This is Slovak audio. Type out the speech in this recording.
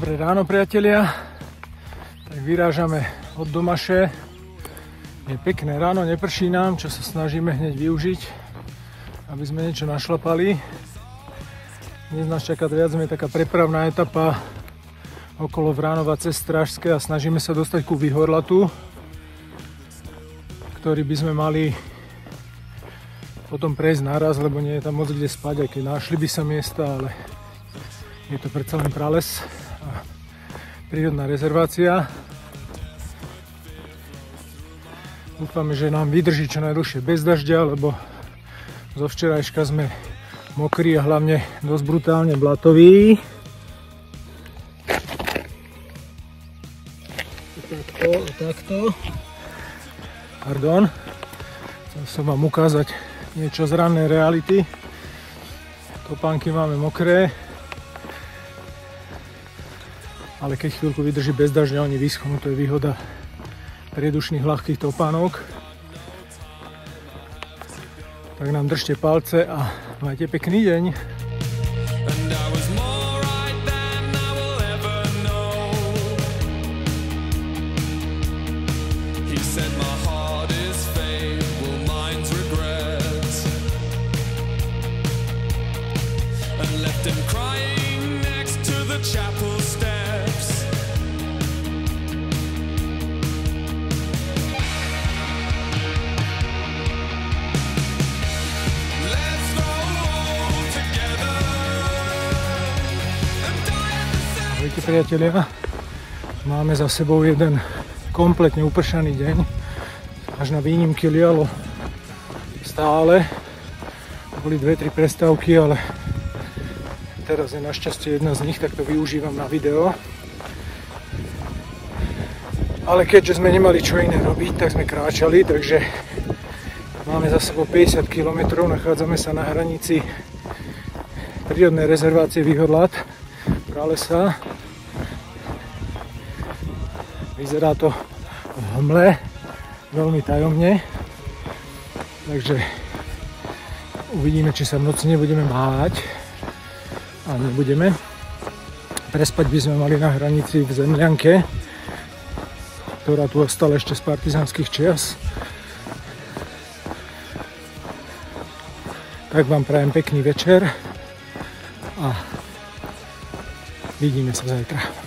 Dobré ráno, priatelia. Tak vyrážame od Domaše. Je pekné ráno, neprší nám, čo sa snažíme hneď využiť, aby sme niečo našlapali. Dnes nás čaká viac menej taká prepravná etapa okolo Vránova cez Strážske a snažíme sa dostať ku Vyhorlatu, ktorý by sme mali potom prejsť naraz, lebo nie je tam moc kde spať, aj keď našli by sa miesta, ale je to predsa len prales a prírodná rezervácia. Dúfame, že nám vydrží čo najdlhšie bez dažďa, lebo zo včerajška sme mokrí a hlavne dosť brutálne blatoví. Takto. Pardon. Chcel som vám ukázať niečo z rannej reality. Topánky máme mokré. Ale keď chvíľku vydrží bez dažďa, oni vyschnú, to je výhoda priedušných ľahkých topánok. Tak nám držte palce a majte pekný deň. Ahojte priatelia, máme za sebou jeden kompletne upršaný deň, až na výnimky lialo stále, boli 2-3 prestávky, ale teraz je našťastie jedna z nich, tak to využívam na video. Ale keďže sme nemali čo iné robiť, tak sme kráčali, takže máme za sebou 50 km, nachádzame sa na hranici prírodnej rezervácie Vyhorlat, pralesa. Vyzerá to v hmle veľmi tajomne, takže uvidíme, či sa v noci nebudeme máhať a nebudeme. Prespať by sme mali na hranici v Zemlianke, ktorá tu ostala ešte z partizánskych čias. Tak vám prajem pekný večer a vidíme sa zajtra.